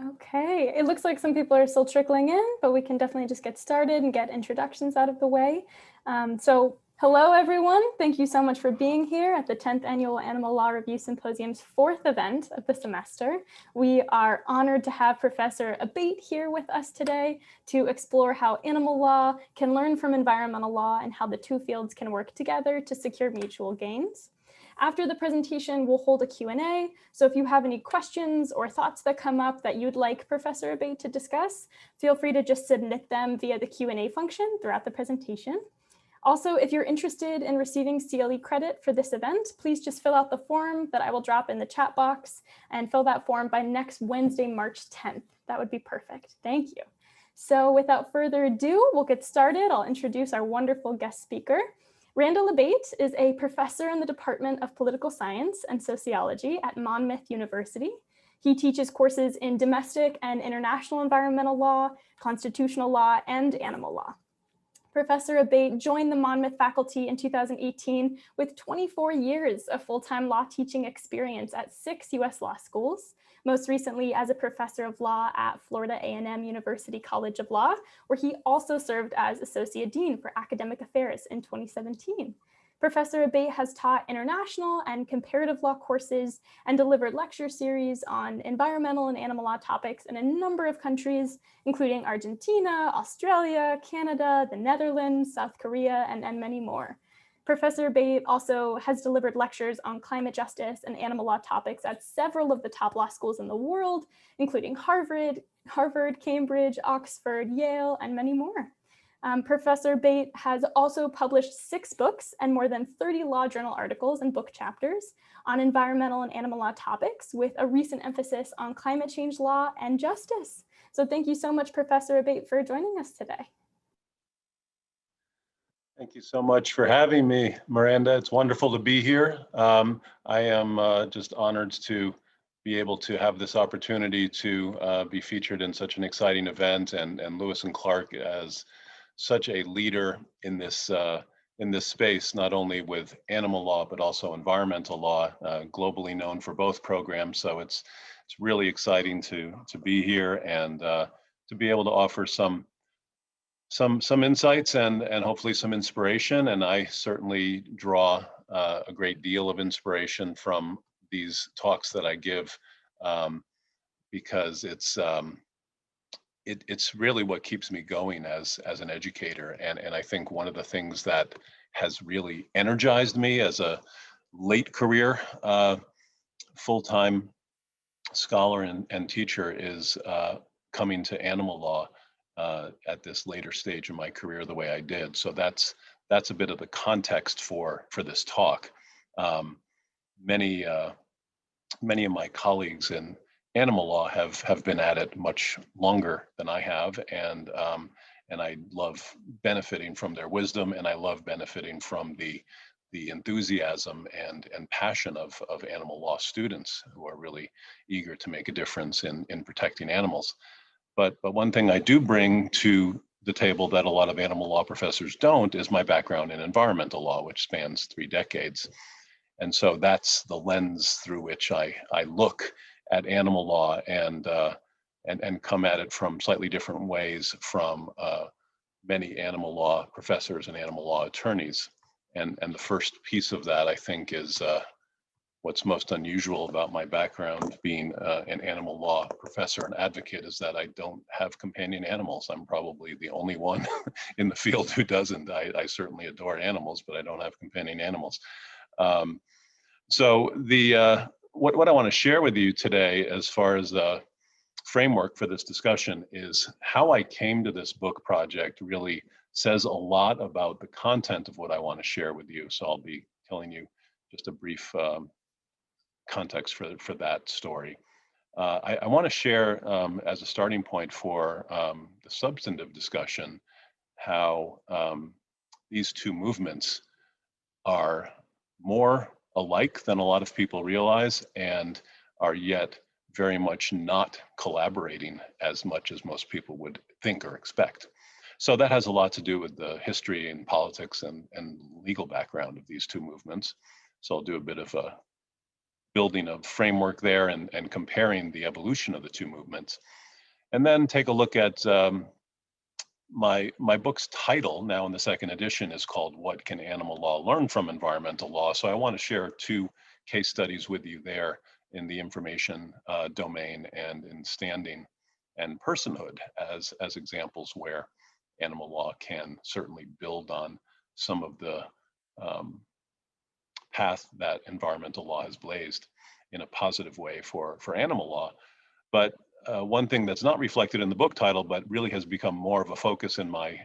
Okay, it looks like some people are still trickling in, but we can definitely just get started and get introductions out of the way. Hello everyone. Thank you so much for being here at the 10th Annual Animal Law Review Symposium's 4th event of the semester. We are honored to have Professor Abate here with us today to explore how animal law can learn from environmental law and how the two fields can work together to secure mutual gains. After the presentation, we'll hold a Q&A. So if you have any questions or thoughts that come up that you'd like Professor Abate to discuss, feel free to just submit them via the Q&A function throughout the presentation. Also, if you're interested in receiving CLE credit for this event, please just fill out the form that I will drop in the chat box and fill that form by next Wednesday, March 10th. That would be perfect. Thank you. So without further ado, we'll get started. I'll introduce our wonderful guest speaker. Randall Abate is a professor in the Department of Political Science and Sociology at Monmouth University. He teaches courses in domestic and international environmental law, constitutional law, and animal law. Professor Abate joined the Monmouth faculty in 2018 with 24 years of full-time law teaching experience at 6 US law schools, most recently as a professor of law at Florida A&M University College of Law, where he also served as Associate Dean for Academic Affairs in 2017. Professor Abate has taught international and comparative law courses and delivered lecture series on environmental and animal law topics in a number of countries, including Argentina, Australia, Canada, the Netherlands, South Korea, and many more. Professor Abate also has delivered lectures on climate justice and animal law topics at several of the top law schools in the world, including Harvard, Cambridge, Oxford, Yale, and many more. Professor Abate has also published 6 books and more than 30 law journal articles and book chapters on environmental and animal law topics, with a recent emphasis on climate change law and justice. So thank you so much, Professor Abate, for joining us today. Thank you so much for having me, Miranda. It's wonderful to be here. I am just honored to be able to have this opportunity to be featured in such an exciting event, and Lewis and Clark as such a leader in this space, not only with animal law, but also environmental law, globally known for both programs. So it's really exciting to be here and to be able to offer some insights and hopefully some inspiration. And I certainly draw a great deal of inspiration from these talks that I give, because it's really what keeps me going as an educator. And I think one of the things that has really energized me as a late career full-time scholar and teacher is coming to animal law at this later stage in my career the way I did. So that's a bit of the context for this talk. Many of my colleagues in animal law have been at it much longer than I have, and I love benefiting from their wisdom, and I love benefiting from the enthusiasm and passion of animal law students who are really eager to make a difference in protecting animals. But one thing I do bring to the table that a lot of animal law professors don't is my background in environmental law, which spans 3 decades. And so that's the lens through which I look at animal law and come at it from slightly different ways from many animal law professors and animal law attorneys. And the first piece of that, I think, is what's most unusual about my background being an animal law professor and advocate is that I don't have companion animals. I'm probably the only one in the field who doesn't. I certainly adore animals, but I don't have companion animals. So what I want to share with you today as far as the framework for this discussion is how I came to this book project really says a lot about the content of what I want to share with you. So I'll be telling you just a brief context for that story. I want to share as a starting point for the substantive discussion how these two movements are more alike than a lot of people realize and are yet very much not collaborating as much as most people would think or expect. So that has a lot to do with the history and politics and legal background of these two movements. So I'll do a bit of a building a framework there and comparing the evolution of the two movements. And then take a look at my book's title now in the second edition is called What Can Animal Law Learn from Environmental Law? So I want to share two case studies with you there in the information domain and in standing and personhood as examples where animal law can certainly build on some of the path that environmental law has blazed in a positive way for animal law. But one thing that's not reflected in the book title, but really has become more of a focus in my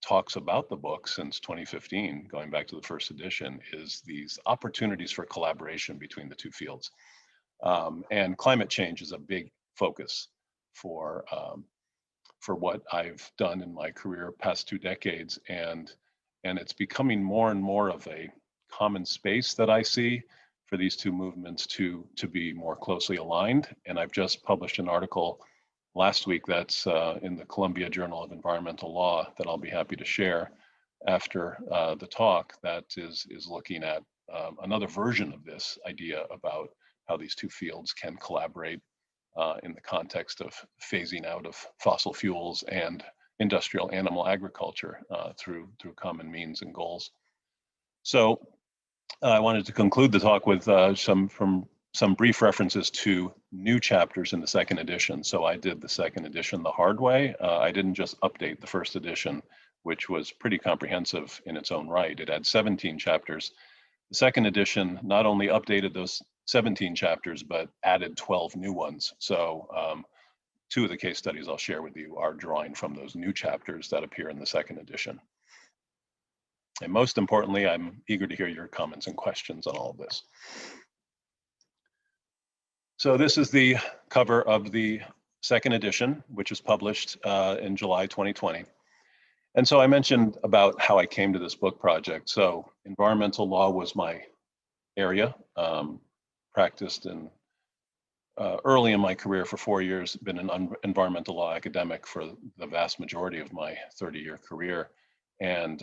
talks about the book since 2015, going back to the first edition, is these opportunities for collaboration between the two fields. And climate change is a big focus for what I've done in my career past 2 decades. And it's becoming more and more of a common space that I see for these two movements to be more closely aligned. And I've just published an article last week that's in the Columbia Journal of Environmental Law that I'll be happy to share after the talk that is looking at another version of this idea about how these two fields can collaborate in the context of phasing out of fossil fuels and industrial animal agriculture through common means and goals. So I wanted to conclude the talk with some brief references to new chapters in the second edition. So I did the second edition the hard way. I didn't just update the first edition, which was pretty comprehensive in its own right. It had 17 chapters. The second edition not only updated those 17 chapters, but added 12 new ones. So 2 of the case studies I'll share with you are drawing from those new chapters that appear in the second edition. And most importantly, I'm eager to hear your comments and questions on all of this. So this is the cover of the second edition, which was published in July 2020. And so I mentioned about how I came to this book project. So environmental law was my area, practiced in early in my career for 4 years, been an environmental law academic for the vast majority of my 30-year career. And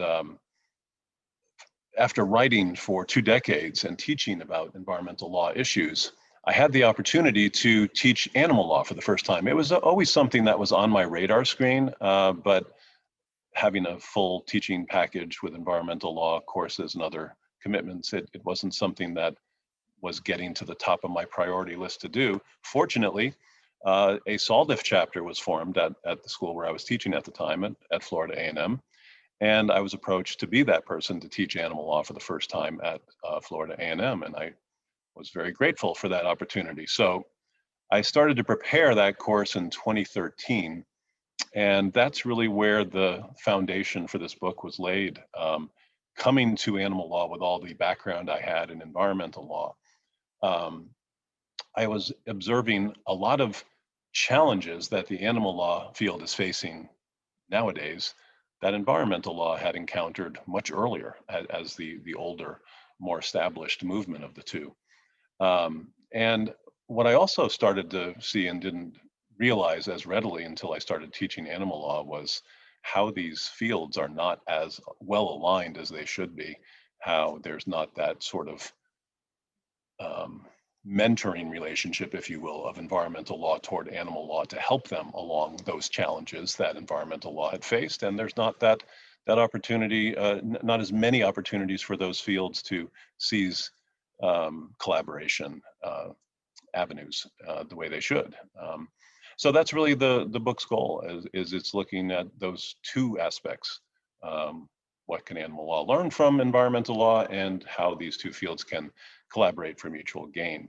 after writing for 2 decades and teaching about environmental law issues, I had the opportunity to teach animal law for the first time. It was always something that was on my radar screen, but having a full teaching package with environmental law courses and other commitments, it wasn't something that was getting to the top of my priority list to do. Fortunately, a SALDIF chapter was formed at the school where I was teaching at the time, at Florida A&M. And I was approached to be that person to teach animal law for the first time at Florida A&M. And I was very grateful for that opportunity. So I started to prepare that course in 2013. And that's really where the foundation for this book was laid, coming to animal law with all the background I had in environmental law. I was observing a lot of challenges that the animal law field is facing nowadays that environmental law had encountered much earlier as the older, more established movement of the two. And what I also started to see and didn't realize as readily until I started teaching animal law was how these fields are not as well aligned as they should be, how there's not that sort of mentoring relationship, if you will, of environmental law toward animal law to help them along those challenges that environmental law had faced. And there's not that opportunity, not as many opportunities for those fields to seize collaboration avenues the way they should. So that's really the book's goal, is it's looking at those two aspects. What can animal law learn from environmental law, and how these two fields can collaborate for mutual gain.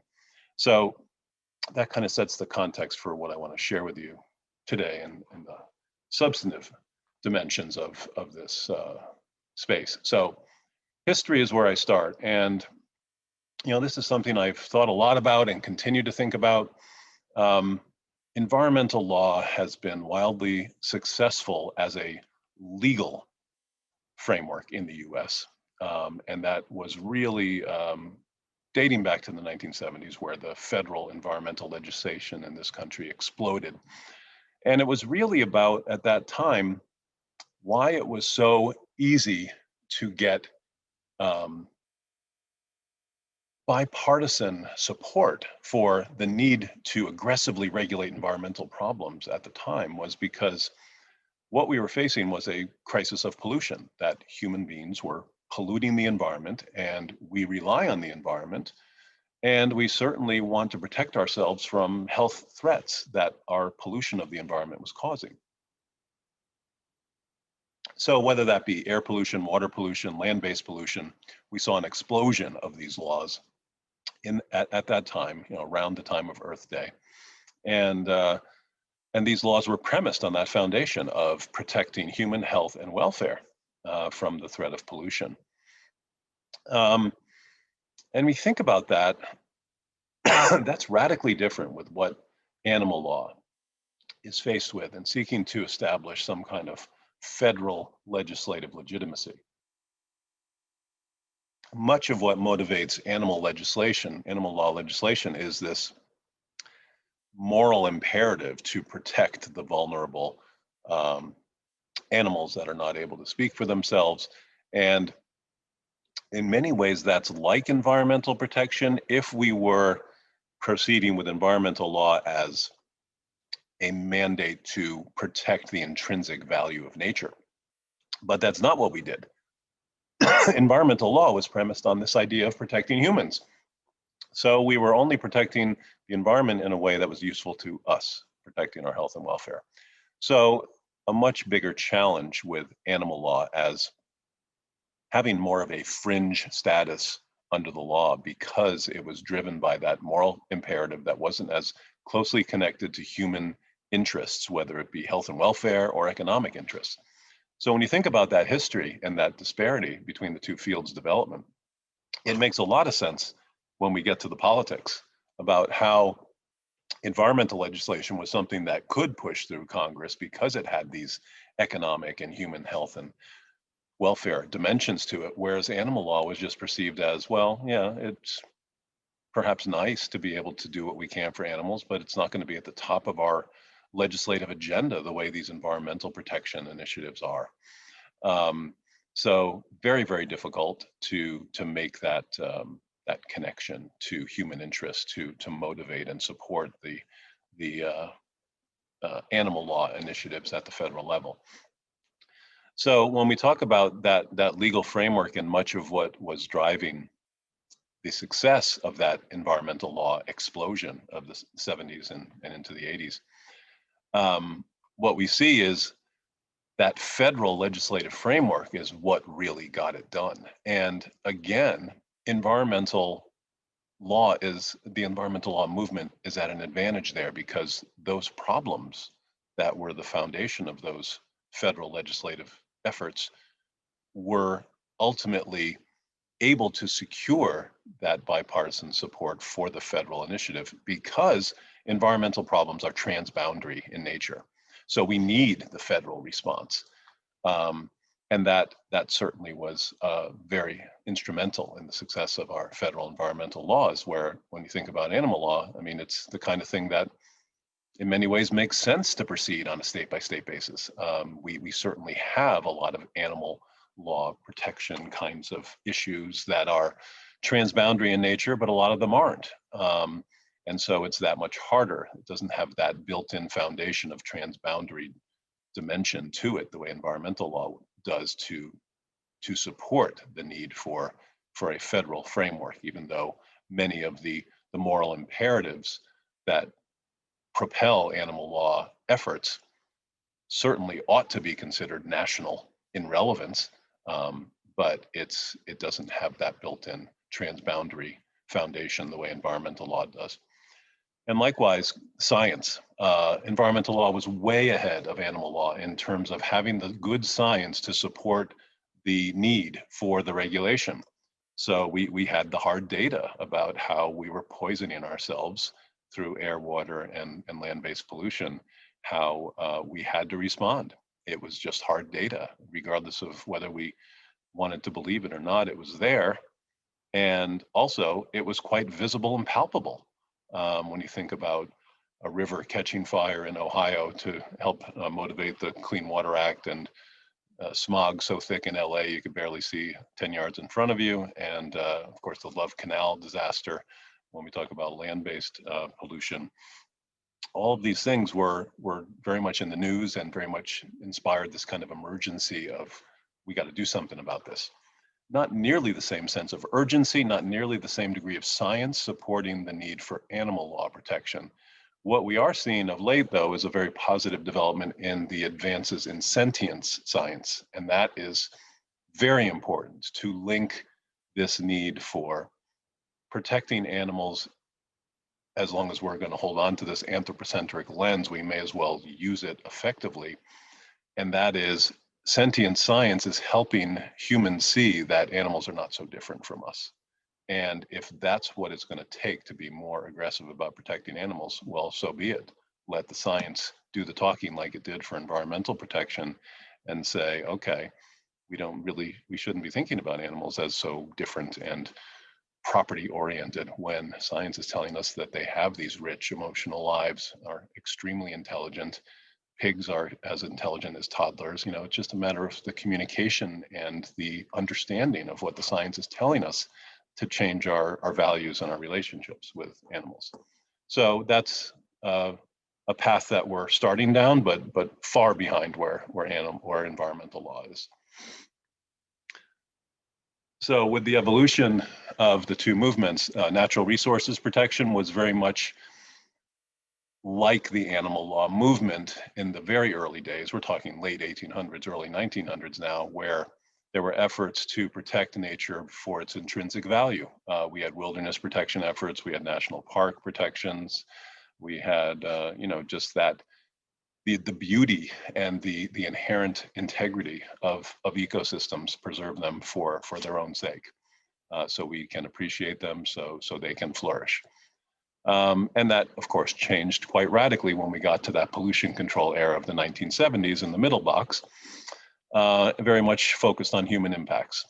So that kind of sets the context for what I want to share with you today and the substantive dimensions of this space. So history is where I start. And this is something I've thought a lot about and continue to think about. Environmental law has been wildly successful as a legal framework in the US. And that was really dating back to the 1970s, where the federal environmental legislation in this country exploded. And it was really about, at that time, why it was so easy to get bipartisan support for the need to aggressively regulate environmental problems at the time was because what we were facing was a crisis of pollution, that human beings were polluting the environment, and we rely on the environment. And we certainly want to protect ourselves from health threats that our pollution of the environment was causing. So whether that be air pollution, water pollution, land-based pollution, we saw an explosion of these laws at that time, around the time of Earth Day. And these laws were premised on that foundation of protecting human health and welfare from the threat of pollution. And we think about that, that's radically different with what animal law is faced with and seeking to establish some kind of federal legislative legitimacy. Much of what motivates animal law legislation, is this moral imperative to protect the vulnerable animals that are not able to speak for themselves. And in many ways, that's like environmental protection if we were proceeding with environmental law as a mandate to protect the intrinsic value of nature. But that's not what we did. Environmental law was premised on this idea of protecting humans. So we were only protecting the environment in a way that was useful to us, protecting our health and welfare. So a much bigger challenge with animal law as having more of a fringe status under the law, because it was driven by that moral imperative that wasn't as closely connected to human interests, whether it be health and welfare or economic interests. So when you think about that history and that disparity between the two fields' development, it makes a lot of sense when we get to the politics about how environmental legislation was something that could push through Congress because it had these economic and human health and welfare dimensions to it, whereas animal law was just perceived as, well, yeah, it's perhaps nice to be able to do what we can for animals, but it's not going to be at the top of our legislative agenda the way these environmental protection initiatives are. So very, very difficult to make that that connection to human interest, to motivate and support the animal law initiatives at the federal level. So when we talk about that legal framework and much of what was driving the success of that environmental law explosion of the 70s and into the 80s, what we see is that federal legislative framework is what really got it done. And again, the environmental law movement is at an advantage there, because those problems that were the foundation of those federal legislative efforts were ultimately able to secure that bipartisan support for the federal initiative, because environmental problems are transboundary in nature. So we need the federal response. And that certainly was very instrumental in the success of our federal environmental laws, where when you think about animal law, I mean, it's the kind of thing that in many ways makes sense to proceed on a state-by-state basis. We certainly have a lot of animal law protection kinds of issues that are transboundary in nature, but a lot of them aren't. And so it's that much harder. It doesn't have that built-in foundation of transboundary dimension to it, the way environmental law does, to support the need for a federal framework, even though many of the moral imperatives that propel animal law efforts certainly ought to be considered national in relevance, but it doesn't have that built-in transboundary foundation the way environmental law does. And likewise, science. Environmental law was way ahead of animal law in terms of having the good science to support the need for the regulation. So we had the hard data about how we were poisoning ourselves through air, water, and land-based pollution, how we had to respond. It was just hard data, regardless of whether we wanted to believe it or not, it was there. And also, it was quite visible and palpable. When you think about a river catching fire in Ohio to help motivate the Clean Water Act, and smog so thick in LA you could barely see 10 yards in front of you, and of course the Love Canal disaster when we talk about land-based pollution. All of these things were very much in the news and very much inspired this kind of emergency of, we got to do something about this. Not nearly the same sense of urgency, not nearly the same degree of science supporting the need for animal law protection. What we are seeing of late, though, is a very positive development in the advances in sentience science. And that is very important, to link this need for protecting animals. As long as we're going to hold on to this anthropocentric lens, we may as well use it effectively. And that is, sentient science is helping humans see that animals are not so different from us. And if that's what it's going to take to be more aggressive about protecting animals, well, so be it. Let the science do the talking like it did for environmental protection, and say, okay, we shouldn't be thinking about animals as so different and property oriented, when science is telling us that they have these rich emotional lives, are extremely intelligent. Pigs are as intelligent as toddlers. You know, it's just a matter of the communication and the understanding of what the science is telling us to change our values and our relationships with animals. So that's a path that we're starting down, but far behind where environmental law is. So with the evolution of the two movements, natural resources protection was very much like the animal law movement in the very early days. We're talking late 1800s, early 1900s now, where there were efforts to protect nature for its intrinsic value. We had wilderness protection efforts, we had national park protections, we had, just that, the beauty and the inherent integrity of ecosystems, preserve them for their own sake. So we can appreciate them, so they can flourish. And that, of course, changed quite radically when we got to that pollution control era of the 1970s in the middle box, very much focused on human impacts.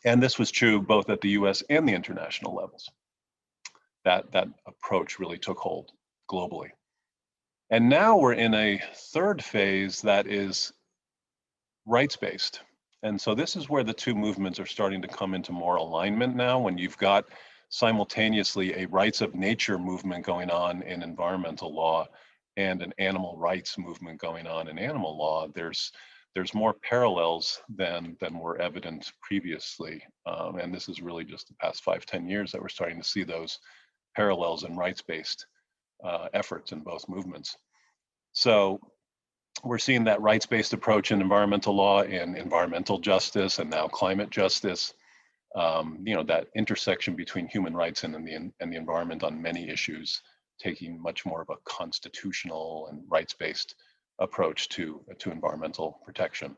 And this was true both at the US and the international levels. That approach really took hold globally. And now we're in a third phase that is rights-based. And so this is where the two movements are starting to come into more alignment now, when you've got simultaneously a rights of nature movement going on in environmental law and an animal rights movement going on in animal law. There's more parallels than were evident previously. And this is really just the past 5-10 years that we're starting to see those parallels in rights-based efforts in both movements. So we're seeing that rights-based approach in environmental law, in environmental justice, and now climate justice. That intersection between human rights and the environment on many issues, taking much more of a constitutional and rights-based approach to environmental protection.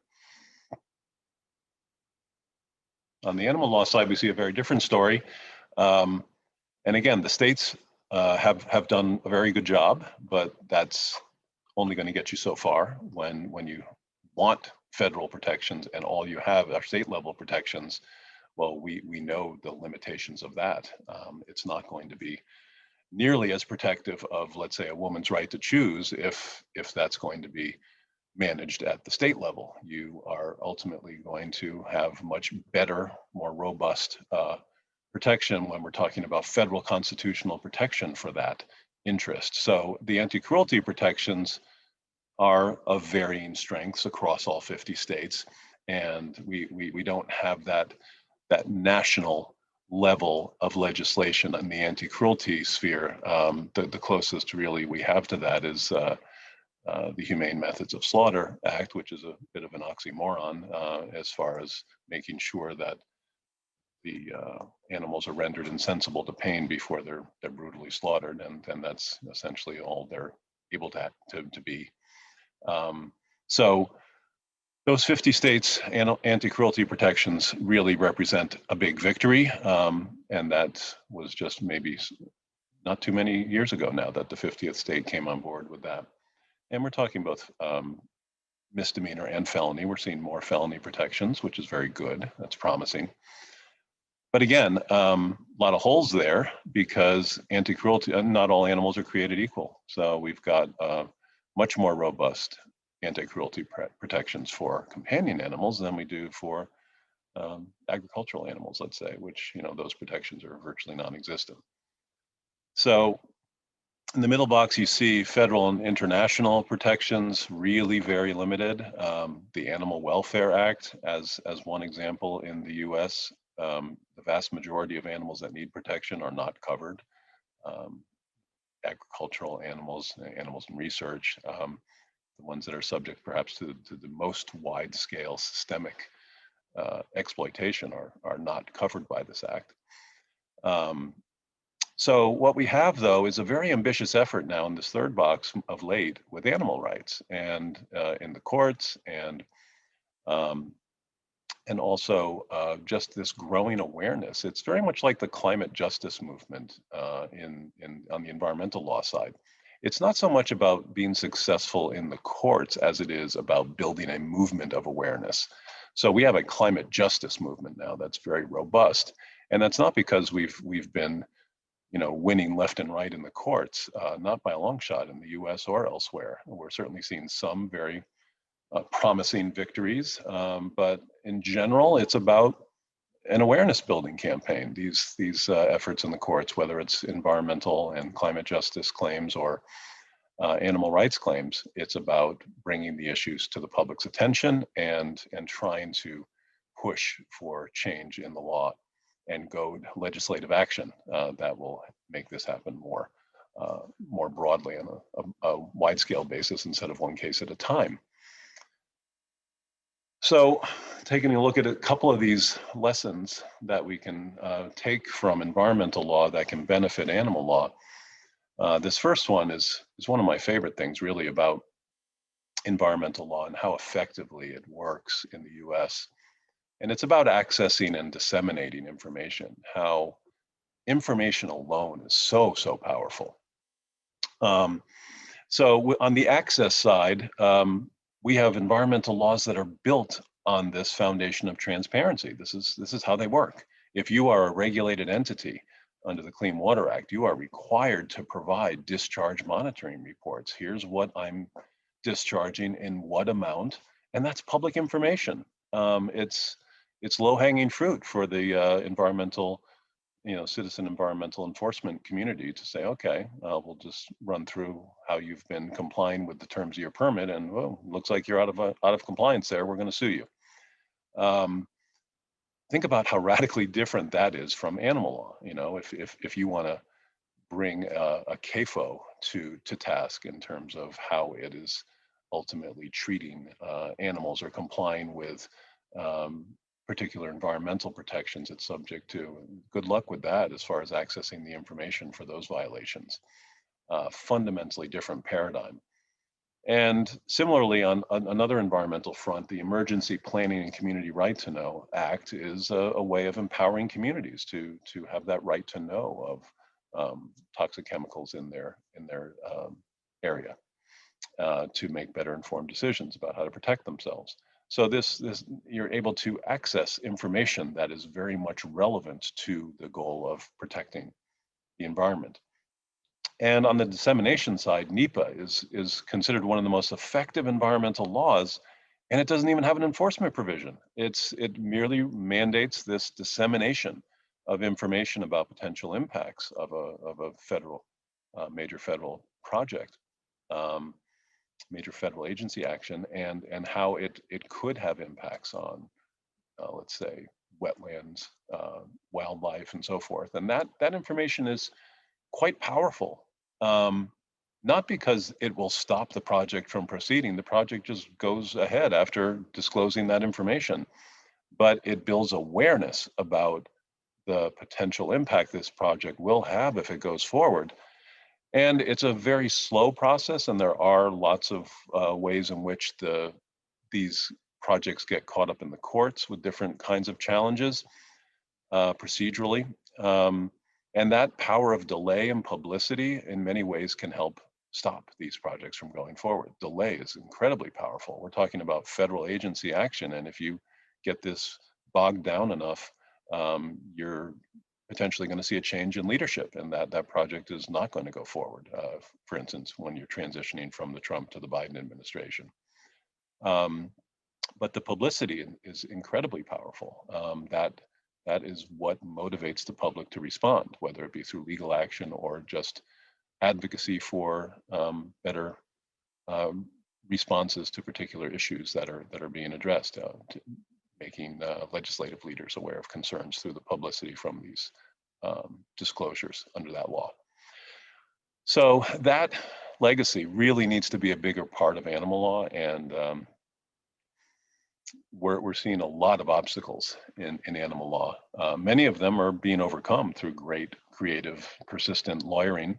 On the animal law side, we see a very different story. And again, the states have done a very good job, but that's only going to get you so far when you want federal protections and all you have are state level protections. Well, we know the limitations of that. It's not going to be nearly as protective of, let's say, a woman's right to choose if that's going to be managed at the state level. You are ultimately going to have much better, more robust protection when we're talking about federal constitutional protection for that interest. So the anti-cruelty protections are of varying strengths across all 50 states, and we don't have that national level of legislation in the anti-cruelty sphere. The closest really we have to that is the Humane Methods of Slaughter Act, which is a bit of an oxymoron as far as making sure that the animals are rendered insensible to pain before they're brutally slaughtered, and that's essentially all they're able to be. So those 50 states anti-cruelty protections really represent a big victory, and that was just maybe not too many years ago now that the 50th state came on board with that. And we're talking both misdemeanor and felony. We're seeing more felony protections, which is very good. That's promising. But again, a lot of holes there because anti-cruelty, not all animals are created equal. So we've got much more robust anti-cruelty protections for companion animals than we do for agricultural animals, let's say, which, those protections are virtually non-existent. So in the middle box, you see federal and international protections, really very limited. The Animal Welfare Act, as one example, in the US, the vast majority of animals that need protection are not covered. Agricultural animals, animals in research, the ones that are subject perhaps to the most wide-scale systemic exploitation are not covered by this act. So what we have, though, is a very ambitious effort now in this third box of late with animal rights and in the courts and also just this growing awareness. It's very much like the climate justice movement on the environmental law side. It's not so much about being successful in the courts as it is about building a movement of awareness. So we have a climate justice movement now that's very robust, and that's not because we've been winning left and right in the courts, not by a long shot in the US or elsewhere. We're certainly seeing some very promising victories, but in general, it's about an awareness building campaign. These efforts in the courts, whether it's environmental and climate justice claims or animal rights claims, it's about bringing the issues to the public's attention and trying to push for change in the law and goad legislative action that will make this happen more broadly on a wide-scale basis instead of one case at a time. So, taking a look at a couple of these lessons that we can take from environmental law that can benefit animal law. This first one is one of my favorite things, really, about environmental law and how effectively it works in the US. And it's about accessing and disseminating information, how information alone is so powerful. So on the access side, we have environmental laws that are built on this foundation of transparency. This is how they work. If you are a regulated entity under the Clean Water Act, you are required to provide discharge monitoring reports. Here's what I'm discharging in what amount, and that's public information. It's low-hanging fruit for the citizen environmental enforcement community to say, okay, we'll just run through how you've been complying with the terms of your permit, and well, looks like you're out of compliance there. We're going to sue you. Think about how radically different that is from animal law. If you want to bring a CAFO to task in terms of how it is ultimately treating animals or complying with particular environmental protections it's subject to, good luck with that as far as accessing the information for those violations. Fundamentally different paradigm. And similarly, on another environmental front, the Emergency Planning and Community Right to Know Act is a way of empowering communities to have that right to know of toxic chemicals in their area to make better informed decisions about how to protect themselves. So this you're able to access information that is very much relevant to the goal of protecting the environment. And on the dissemination side, NEPA is considered one of the most effective environmental laws, and it doesn't even have an enforcement provision. It merely mandates this dissemination of information about potential impacts of a federal major federal project, major federal agency action, and how it could have impacts on, let's say, wetlands, wildlife, and so forth. And that information is quite powerful. Not because it will stop the project from proceeding. The project just goes ahead after disclosing that information, but it builds awareness about the potential impact this project will have if it goes forward. And it's a very slow process, and there are lots of ways in which these projects get caught up in the courts with different kinds of challenges procedurally. And that power of delay and publicity in many ways can help stop these projects from going forward. Delay is incredibly powerful. We're talking about federal agency action, and if you get this bogged down enough, you're potentially going to see a change in leadership, and that project is not going to go forward. For instance, when you're transitioning from the Trump to the Biden administration. But the publicity is incredibly powerful. That is what motivates the public to respond, whether it be through legal action or just advocacy for better responses to particular issues that are being addressed, making legislative leaders aware of concerns through the publicity from these disclosures under that law. So that legacy really needs to be a bigger part of animal law, and we're seeing a lot of obstacles in animal law. Many of them are being overcome through great, creative, persistent lawyering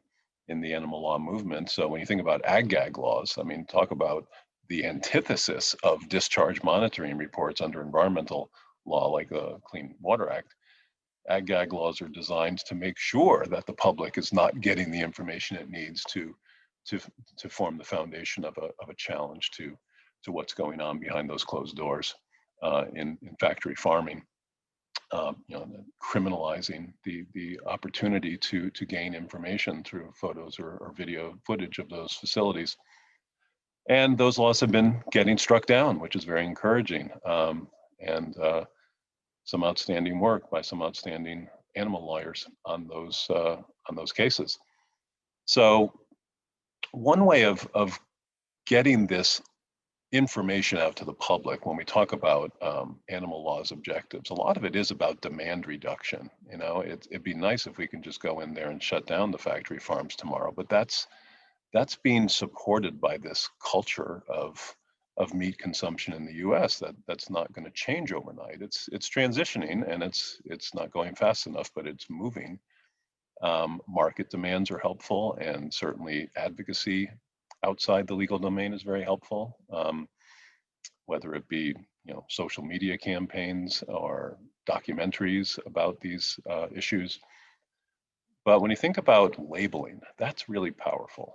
in the animal law movement. So when you think about ag-gag laws, I mean, talk about the antithesis of discharge monitoring reports under environmental law like the Clean Water Act. Ag-gag laws are designed to make sure that the public is not getting the information it needs to form the foundation of a challenge to what's going on behind those closed doors in factory farming. Criminalizing the opportunity to gain information through photos or video footage of those facilities. And those laws have been getting struck down, which is very encouraging. And some outstanding work by some outstanding animal lawyers on those cases. So one way of getting this information out to the public when we talk about animal law's objectives, a lot of it is about demand reduction. You know, it'd be nice if we can just go in there and shut down the factory farms tomorrow, but that's being supported by this culture of meat consumption in the U.S. that's not going to change overnight. It's transitioning, and it's not going fast enough, but it's moving. Market demands are helpful, and certainly advocacy outside the legal domain is very helpful, whether it be social media campaigns or documentaries about these issues. But when you think about labeling, that's really powerful.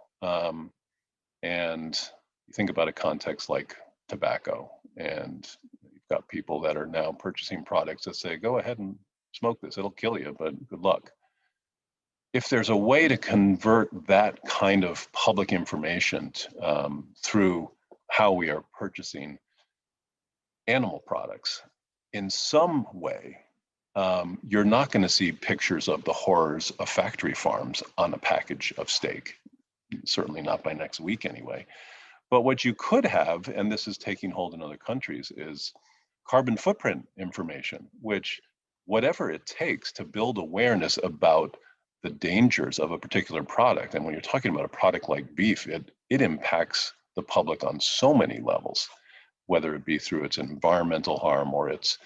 And you think about a context like tobacco, and you've got people that are now purchasing products that say, go ahead and smoke this, it'll kill you, but good luck. If there's a way to convert that kind of public information through how we are purchasing animal products in some way, you're not going to see pictures of the horrors of factory farms on a package of steak, certainly not by next week anyway. But what you could have, and this is taking hold in other countries, is carbon footprint information, which whatever it takes to build awareness about the dangers of a particular product. And when you're talking about a product like beef, it impacts the public on so many levels, whether it be through its environmental harm or its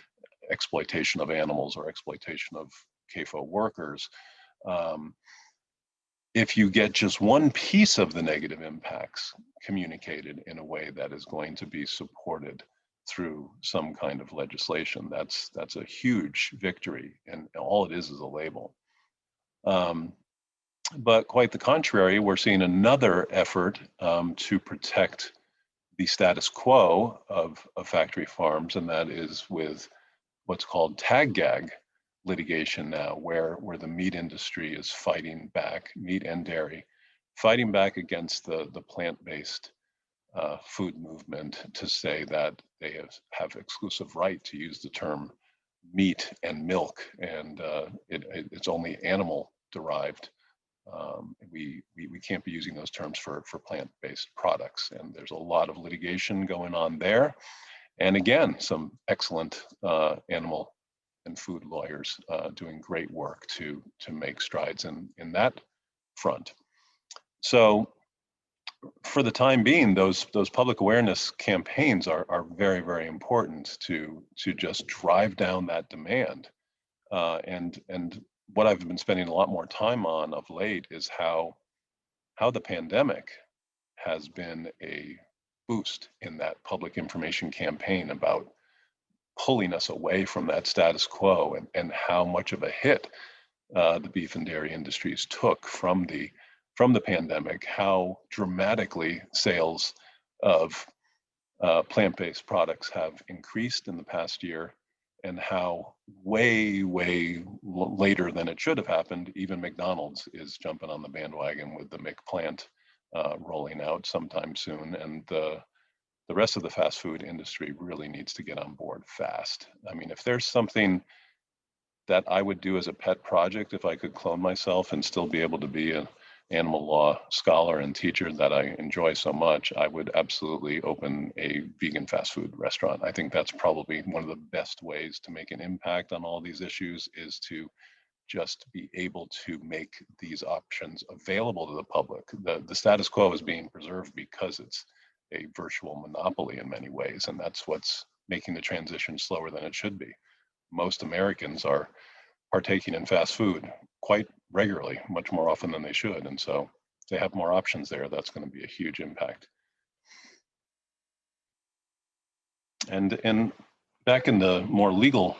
exploitation of animals or exploitation of CAFO workers. If you get just one piece of the negative impacts communicated in a way that is going to be supported through some kind of legislation, that's a huge victory, and all it is a label. But quite the contrary, we're seeing another effort to protect the status quo of factory farms, and that is with what's called tag-gag litigation now, where the meat industry is fighting back, meat and dairy, fighting back against the plant-based food movement to say that they have exclusive right to use the term meat and milk, and it's only animal derived. We can't be using those terms for plant-based products, and there's a lot of litigation going on there. And again, some excellent animal and food lawyers doing great work to make strides in that front. So for the time being, those public awareness campaigns are very, very important to just drive down that demand. And what I've been spending a lot more time on of late is how the pandemic has been a boost in that public information campaign about pulling us away from that status quo, and how much of a hit the beef and dairy industries took from the pandemic, how dramatically sales of plant-based products have increased in the past year, and how way later than it should have happened, even McDonald's is jumping on the bandwagon with the McPlant rolling out sometime soon. And the the rest of the fast food industry really needs to get on board fast. I mean, if there's something that I would do as a pet project, if I could clone myself and still be able to be an animal law scholar and teacher that I enjoy so much, I would absolutely open a vegan fast food restaurant. I think that's probably one of the best ways to make an impact on all these issues, is to just be able to make these options available to the public. The status quo is being preserved because it's a virtual monopoly in many ways, and that's what's making the transition slower than it should be. Most Americans are partaking in fast food quite regularly, much more often than they should. And so if they have more options there, that's going to be a huge impact. And back in the more legal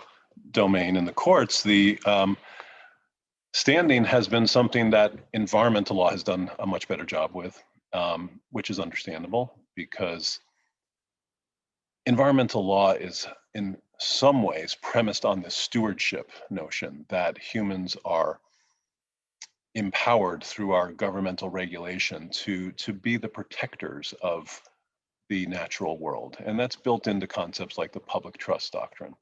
domain in the courts, the standing has been something that environmental law has done a much better job with, which is understandable, because environmental law is in some ways premised on the stewardship notion that humans are empowered through our governmental regulation to be the protectors of the natural world. And that's built into concepts like the public trust doctrine.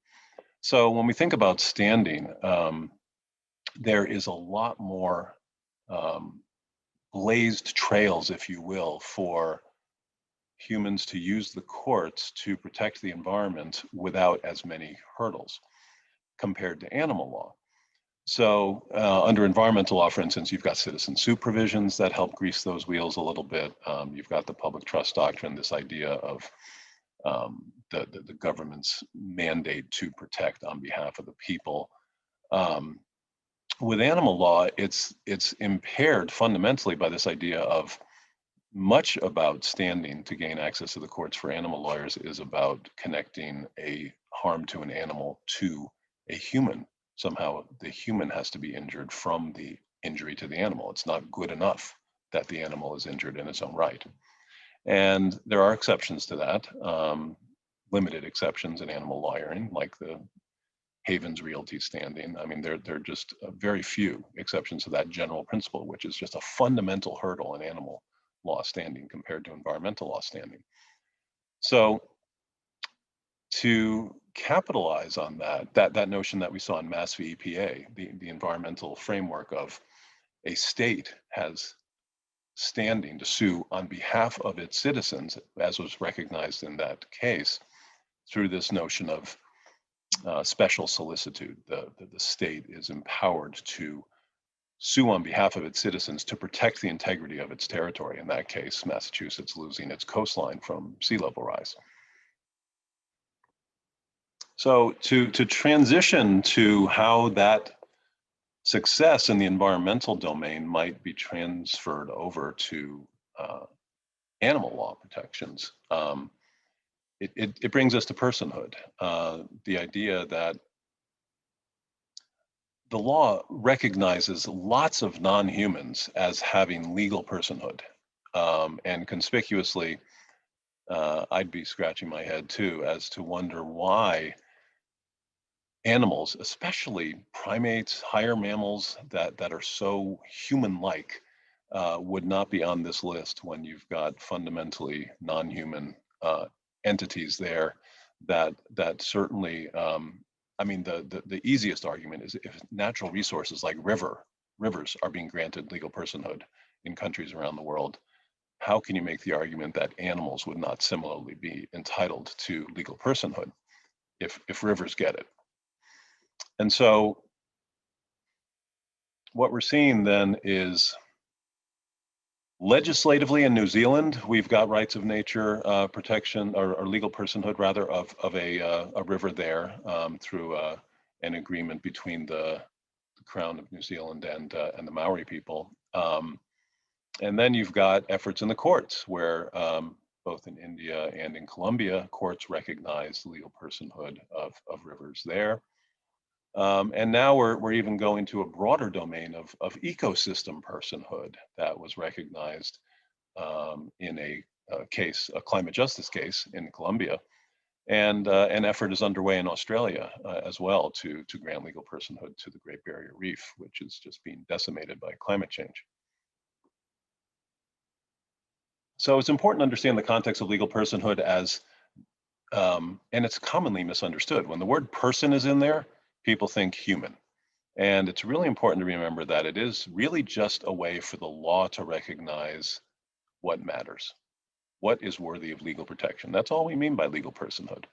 So when we think about standing, there is a lot more blazed trails, if you will, for humans to use the courts to protect the environment without as many hurdles compared to animal law. So under environmental law, for instance, you've got citizen suit provisions that help grease those wheels a little bit. You've got the public trust doctrine, this idea of the government's mandate to protect on behalf of the people. With animal law, it's impaired fundamentally by this idea of much about standing to gain access to the courts for animal lawyers is about connecting a harm to an animal to a human. Somehow the human has to be injured from the injury to the animal. It's not good enough that the animal is injured in its own right. And there are exceptions to that, limited exceptions in animal lawyering, like the Havens Realty standing. I mean, there are just very few exceptions to that general principle, which is just a fundamental hurdle in animal law standing compared to environmental law standing. So to capitalize on that notion that we saw in Mass v. EPA, the environmental framework of a state has standing to sue on behalf of its citizens, as was recognized in that case, through this notion of special solicitude. The state is empowered to sue on behalf of its citizens to protect the integrity of its territory. In that case, Massachusetts losing its coastline from sea level rise. So to transition to how that success in the environmental domain might be transferred over to animal law protections, it brings us to personhood. The idea that the law recognizes lots of non-humans as having legal personhood. And conspicuously, I'd be scratching my head too, as to wonder why animals, especially primates, higher mammals that are so human-like, would not be on this list when you've got fundamentally non-human entities there that certainly, I mean, the easiest argument is if natural resources like rivers are being granted legal personhood in countries around the world, how can you make the argument that animals would not similarly be entitled to legal personhood if rivers get it? And so what we're seeing then is legislatively in New Zealand, we've got rights of nature protection, or legal personhood rather, of a river there through an agreement between the Crown of New Zealand and the Maori people. And then you've got efforts in the courts where both in India and in Colombia, courts recognize the legal personhood of rivers there. And now we're even going to a broader domain of ecosystem personhood that was recognized in a case, a climate justice case in Colombia. And an effort is underway in Australia as well to grant legal personhood to the Great Barrier Reef, which is just being decimated by climate change. So it's important to understand the context of legal personhood as, and it's commonly misunderstood. When the word person is in there, people think human. And it's really important to remember that it is really just a way for the law to recognize what matters, what is worthy of legal protection. That's all we mean by legal personhood.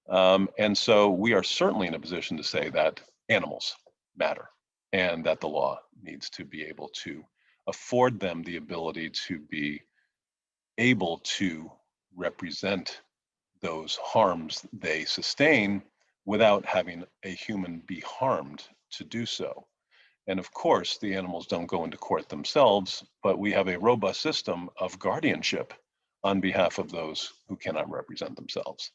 And so we are certainly in a position to say that animals matter and that the law needs to be able to afford them the ability to be able to represent those harms they sustain without having a human be harmed to do so. And of course, the animals don't go into court themselves, but we have a robust system of guardianship on behalf of those who cannot represent themselves.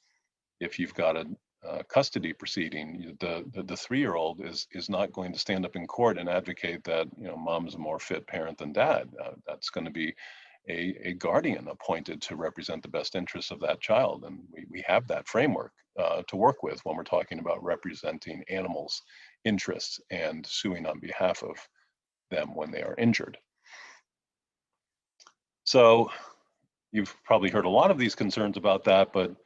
If you've got a custody proceeding, the 3-year-old is not going to stand up in court and advocate that, you know, mom's a more fit parent than dad. That's going to be a guardian appointed to represent the best interests of that child. And we have that framework to work with when we're talking about representing animals' interests and suing on behalf of them when they are injured. So you've probably heard a lot of these concerns about that, but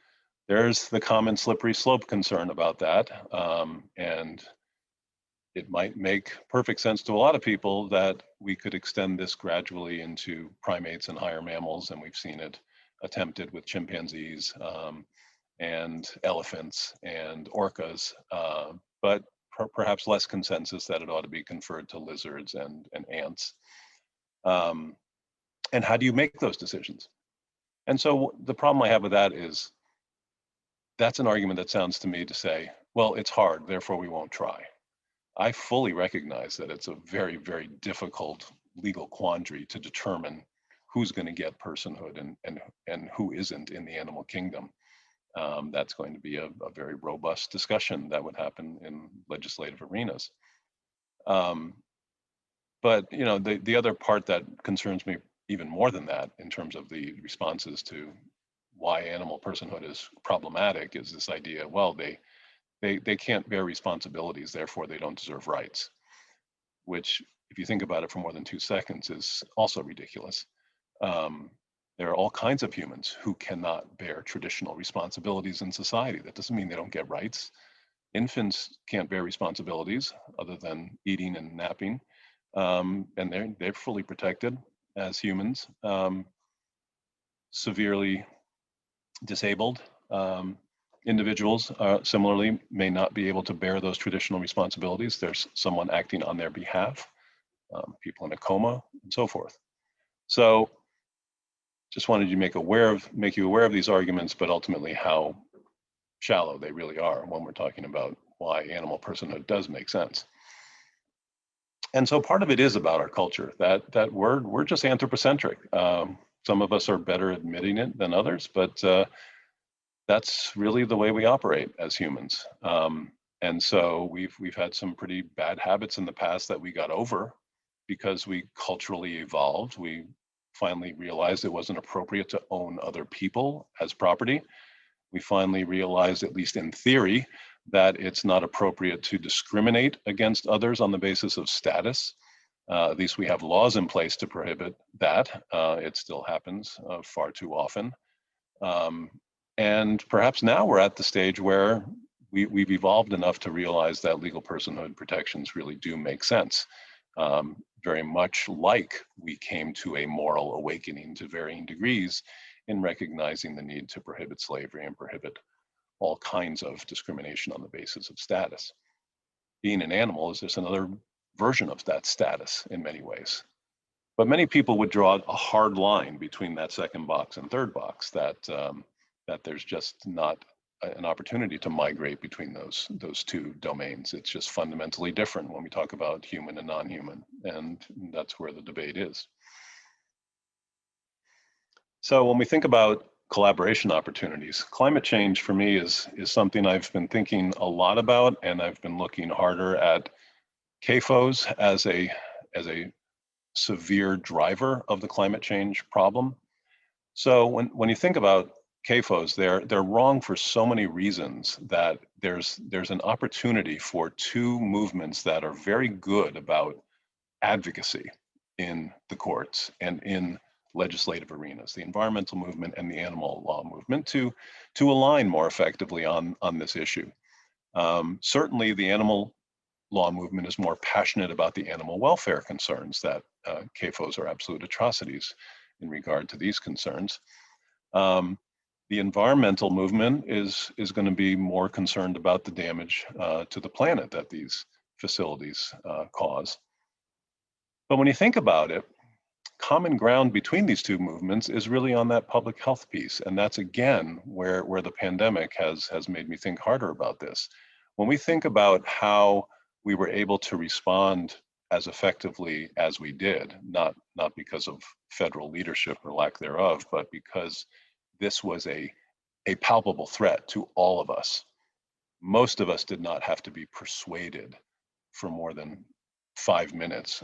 there's the common slippery slope concern about that. And it might make perfect sense to a lot of people that we could extend this gradually into primates and higher mammals, and we've seen it attempted with chimpanzees and elephants and orcas, but perhaps less consensus that it ought to be conferred to lizards and ants. And how do you make those decisions? And so the problem I have with that is that's an argument that sounds to me to say, well, it's hard, therefore we won't try. I fully recognize that it's a very, very difficult legal quandary to determine who's going to get personhood and who isn't in the animal kingdom. That's going to be a very robust discussion that would happen in legislative arenas. But you know, the other part that concerns me even more than that in terms of the responses to why animal personhood is problematic is this idea, well, they can't bear responsibilities, therefore they don't deserve rights, which if you think about it for more than 2 seconds is also ridiculous. There are all kinds of humans who cannot bear traditional responsibilities in society. That doesn't mean they don't get rights. Infants can't bear responsibilities other than eating and napping, and they're fully protected as humans. Severely disabled individuals similarly may not be able to bear those traditional responsibilities. There's someone acting on their behalf, people in a coma, and so forth. So just wanted to make you aware of these arguments, but ultimately how shallow they really are when we're talking about why animal personhood does make sense. And so part of it is about our culture, that we're just anthropocentric. Some of us are better admitting it than others, but that's really the way we operate as humans. And so we've had some pretty bad habits in the past that we got over because we culturally evolved. We finally realized it wasn't appropriate to own other people as property. We finally realized, at least in theory, that it's not appropriate to discriminate against others on the basis of status. At least we have laws in place to prohibit that. It still happens far too often. And perhaps now we're at the stage where we've evolved enough to realize that legal personhood protections really do make sense. Very much like we came to a moral awakening to varying degrees in recognizing the need to prohibit slavery and prohibit all kinds of discrimination on the basis of status. Being an animal is just another version of that status in many ways. But many people would draw a hard line between that second box and third box, that there's just not an opportunity to migrate between those two domains. It's just fundamentally different when we talk about human and non-human, and that's where the debate is. So when we think about collaboration opportunities, climate change for me is something I've been thinking a lot about, and I've been looking harder at CAFOs as a severe driver of the climate change problem. So when you think about CAFOs, they're wrong for so many reasons that there's an opportunity for two movements that are very good about advocacy in the courts and in legislative arenas, the environmental movement and the animal law movement, to align more effectively on this issue. Certainly the animal law movement is more passionate about the animal welfare concerns, that CAFOs are absolute atrocities in regard to these concerns. The environmental movement is going to be more concerned about the damage to the planet that these facilities cause. But when you think about it, common ground between these two movements is really on that public health piece. And that's again where the pandemic has made me think harder about this. When we think about how we were able to respond as effectively as we did, not because of federal leadership or lack thereof, but because this was a palpable threat to all of us. Most of us did not have to be persuaded for more than 5 minutes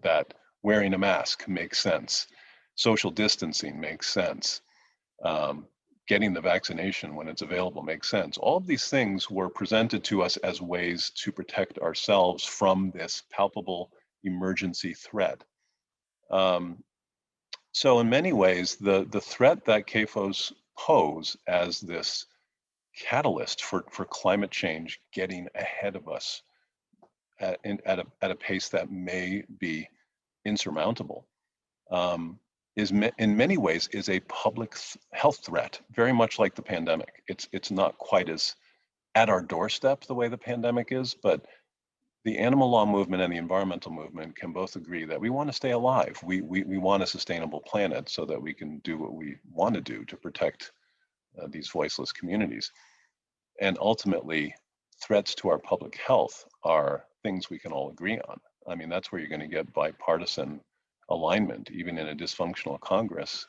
that wearing a mask makes sense, social distancing makes sense, getting the vaccination when it's available makes sense. All of these things were presented to us as ways to protect ourselves from this palpable emergency threat. So in many ways, the threat that CAFOs pose as this catalyst for climate change getting ahead of us at a pace that may be insurmountable, is in many ways is a public health threat, very much like the pandemic. It's not quite as at our doorstep the way the pandemic is, but the animal law movement and the environmental movement can both agree that we want to stay alive. We want a sustainable planet so that we can do what we want to do to protect these voiceless communities. And ultimately, threats to our public health are things we can all agree on. I mean, that's where you're going to get bipartisan alignment, even in a dysfunctional Congress.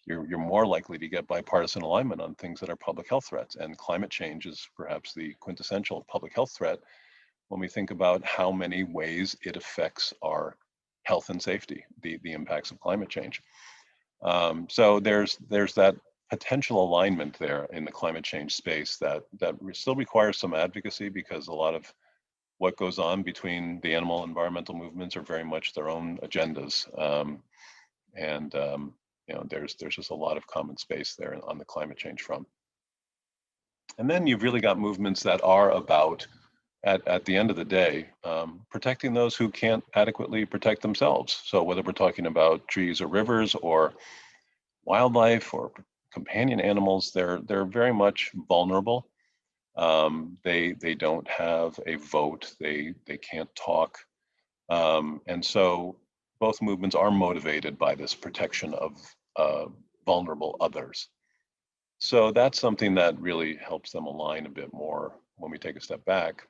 You're more likely to get bipartisan alignment on things that are public health threats, and climate change is perhaps the quintessential public health threat when we think about how many ways it affects our health and safety, the impacts of climate change. So there's that potential alignment there in the climate change space that still requires some advocacy, because a lot of what goes on between the animal and environmental movements are very much their own agendas. You know, there's just a lot of common space there on the climate change front. And then you've really got movements that are about, at the end of the day, protecting those who can't adequately protect themselves. So whether we're talking about trees or rivers or wildlife or companion animals, they're very much vulnerable. They don't have a vote. They can't talk. And so both movements are motivated by this protection of vulnerable others. So that's something that really helps them align a bit more when we take a step back.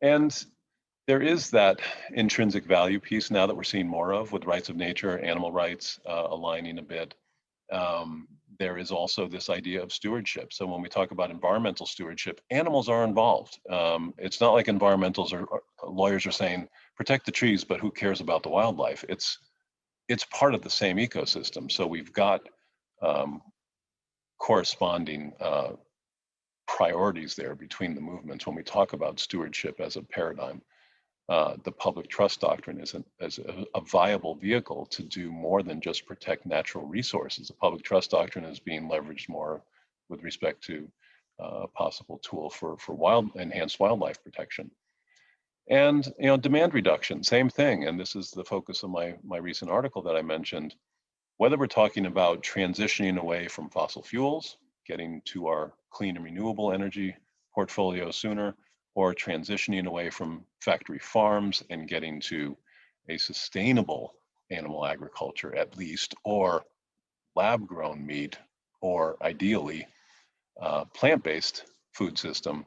And there is that intrinsic value piece now that we're seeing more of with rights of nature, animal rights aligning a bit. There is also this idea of stewardship. So when we talk about environmental stewardship, animals are involved. It's not like environmentals or lawyers are saying, protect the trees, but who cares about the wildlife? It's part of the same ecosystem. So we've got corresponding priorities there between the movements when we talk about stewardship as a paradigm. The public trust doctrine is a viable vehicle to do more than just protect natural resources. The public trust doctrine is being leveraged more with respect to a possible tool for enhanced wildlife protection. And you know, demand reduction, same thing. And this is the focus of my recent article that I mentioned. Whether we're talking about transitioning away from fossil fuels, getting to our clean and renewable energy portfolio sooner, or transitioning away from factory farms and getting to a sustainable animal agriculture at least, or lab-grown meat, or ideally plant-based food system,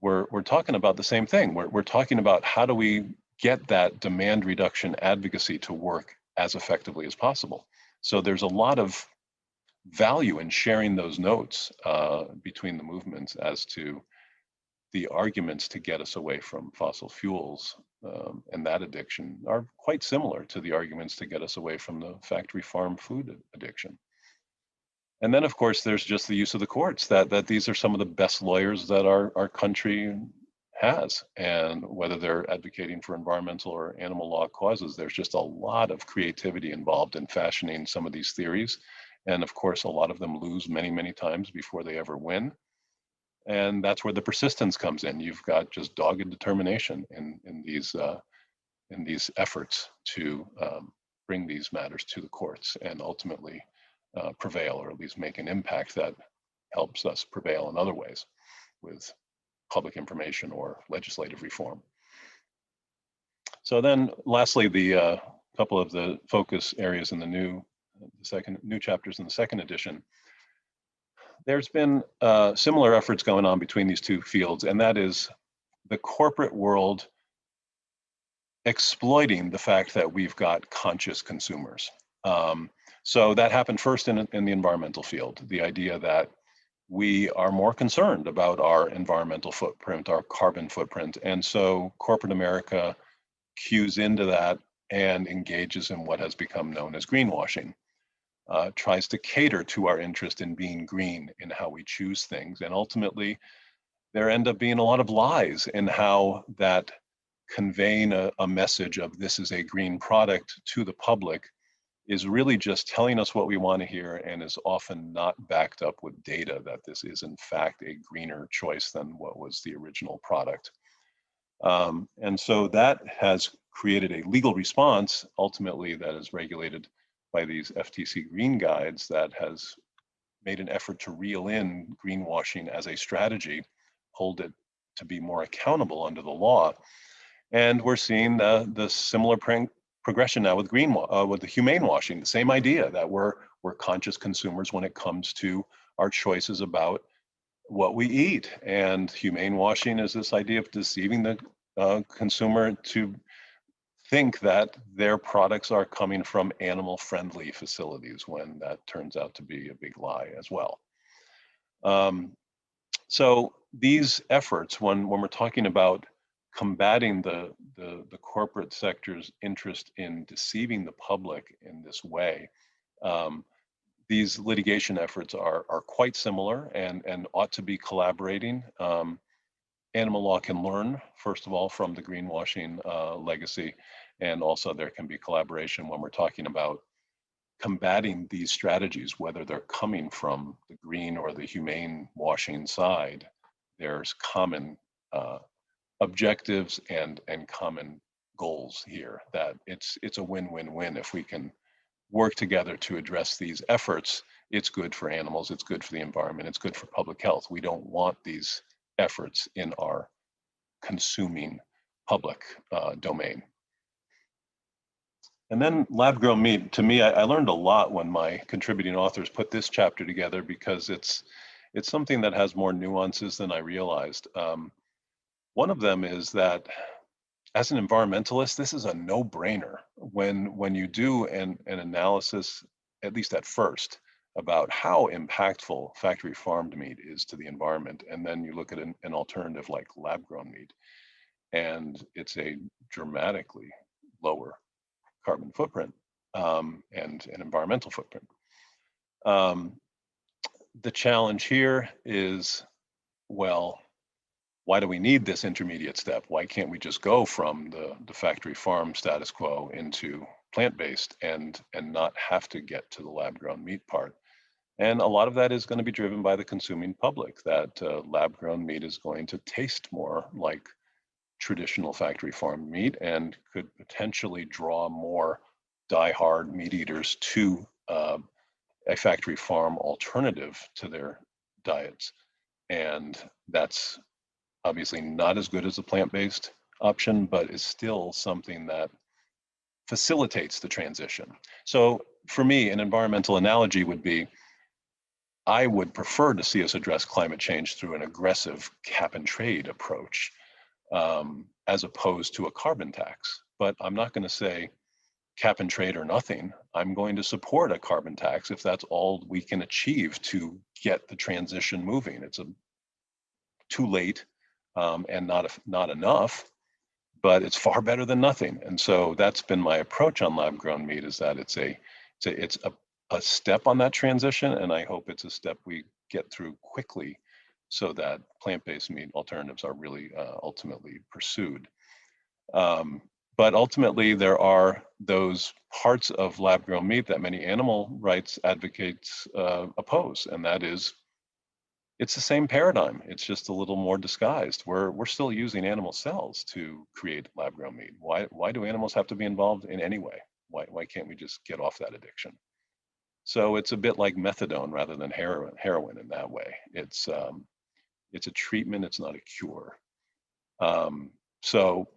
we're talking about the same thing. We're talking about how do we get that demand reduction advocacy to work as effectively as possible. So there's a lot of value in sharing those notes between the movements as to the arguments to get us away from fossil fuels and that addiction are quite similar to the arguments to get us away from the factory farm food addiction. And then, of course, there's just the use of the courts, that these are some of the best lawyers that our country has. And whether they're advocating for environmental or animal law causes, there's just a lot of creativity involved in fashioning some of these theories. And of course, a lot of them lose many, many times before they ever win. And that's where the persistence comes in. You've got just dogged determination in these efforts to bring these matters to the courts and ultimately prevail, or at least make an impact that helps us prevail in other ways with public information or legislative reform. So then lastly, the couple of the focus areas in the new chapters in the second edition. There's been similar efforts going on between these two fields, and that is the corporate world exploiting the fact that we've got conscious consumers. So that happened first in the environmental field, the idea that we are more concerned about our environmental footprint, our carbon footprint. And so corporate America cues into that and engages in what has become known as greenwashing, tries to cater to our interest in being green in how we choose things. And ultimately, there end up being a lot of lies in how that conveying a message of this is a green product to the public is really just telling us what we want to hear, and is often not backed up with data that this is in fact a greener choice than what was the original product. And so that has created a legal response, ultimately, that is regulated by these FTC green guides, that has made an effort to reel in greenwashing as a strategy, hold it to be more accountable under the law. And we're seeing the similar progression now with with the humane washing, the same idea that we're conscious consumers when it comes to our choices about what we eat. And humane washing is this idea of deceiving the consumer to think that their products are coming from animal-friendly facilities, when that turns out to be a big lie as well. So these efforts, when we're talking about combating the corporate sector's interest in deceiving the public in this way, these litigation efforts are quite similar and ought to be collaborating. Animal law can learn, first of all, from the greenwashing legacy, and also there can be collaboration when we're talking about combating these strategies, whether they're coming from the green or the humane washing side. There's common objectives and common goals here, that it's a win-win-win. If we can work together to address these efforts, it's good for animals, it's good for the environment, it's good for public health. We don't want these efforts in our consuming public domain. And then lab-grown meat, to me, I learned a lot when my contributing authors put this chapter together, because it's something that has more nuances than I realized. One of them is that as an environmentalist, this is a no-brainer. When you do an analysis, at least at first, about how impactful factory farmed meat is to the environment, and then you look at an alternative like lab-grown meat, and it's a dramatically lower carbon footprint and an environmental footprint. The challenge here is, well, why do we need this intermediate step? Why can't we just go from the factory farm status quo into plant-based and not have to get to the lab-grown meat part? And a lot of that is going to be driven by the consuming public, that lab-grown meat is going to taste more like traditional factory farmed meat and could potentially draw more die-hard meat eaters to a factory farm alternative to their diets. And that's obviously not as good as a plant-based option, but is still something that facilitates the transition. So for me, an environmental analogy would be, I would prefer to see us address climate change through an aggressive cap and trade approach, as opposed to a carbon tax. But I'm not going to say cap and trade or nothing. I'm going to support a carbon tax if that's all we can achieve to get the transition moving. It's too late and not enough, but it's far better than nothing. And so that's been my approach on lab-grown meat, is that it's a step on that transition, and I hope it's a step we get through quickly, so that plant-based meat alternatives are really ultimately pursued. But ultimately, there are those parts of lab-grown meat that many animal rights advocates oppose, and that is, it's the same paradigm. It's just a little more disguised. We're still using animal cells to create lab-grown meat. Why do animals have to be involved in any way? Why can't we just get off that addiction? So it's a bit like methadone rather than heroin in that way. It's a treatment. It's not a cure. So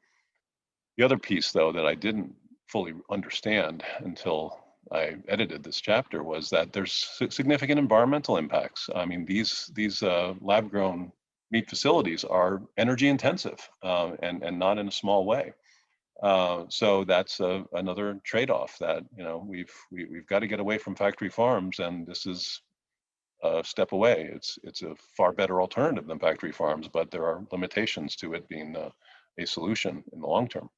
the other piece, though, that I didn't fully understand until I edited this chapter was that there's significant environmental impacts. I mean, these lab-grown meat facilities are energy intensive, and not in a small way. So that's another trade-off that we've got to get away from factory farms, and this is a step away. It's a far better alternative than factory farms, but there are limitations to it being a solution in the long term.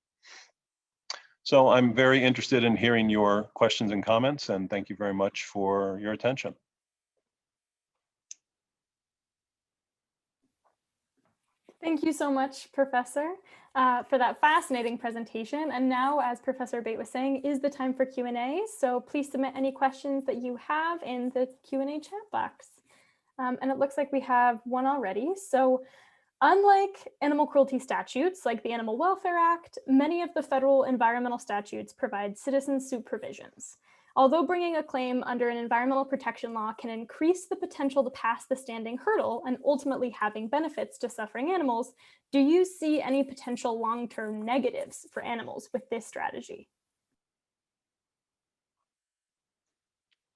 So I'm very interested in hearing your questions and comments, and thank you very much for your attention. Thank you so much, Professor, for that fascinating presentation. And now, as Professor Abate was saying, is the time for Q&A. So please submit any questions that you have in the Q&A chat box. And it looks like we have one already. So unlike animal cruelty statutes like the Animal Welfare Act, many of the federal environmental statutes provide citizen suit provisions. Although bringing a claim under an environmental protection law can increase the potential to pass the standing hurdle and ultimately having benefits to suffering animals, do you see any potential long-term negatives for animals with this strategy?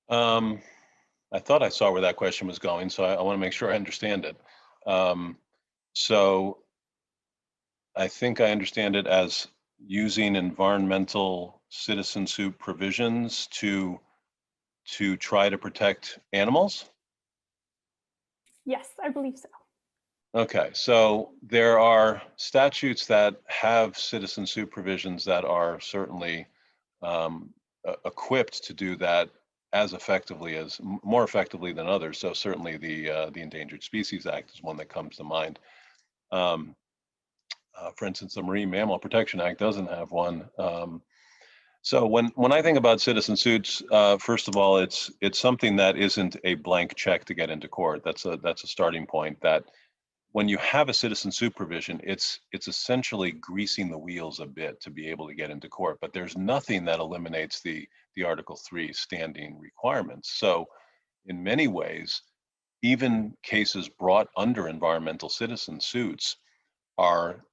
I thought I saw where that question was going, so I want to make sure I understand it. So I think I understand it as using environmental citizen suit provisions to try to protect animals? Yes, I believe so. Okay, so there are statutes that have citizen suit provisions that are certainly equipped to do that as effectively as more effectively than others. So certainly the Endangered Species Act is one that comes to mind. For instance, the Marine Mammal Protection Act doesn't have one. So when I think about citizen suits, first of all, it's something that isn't a blank check to get into court. That's a starting point. That when you have a citizen suit provision, it's essentially greasing the wheels a bit to be able to get into court. But there's nothing that eliminates the Article 3 standing requirements. So in many ways, even cases brought under environmental citizen suits are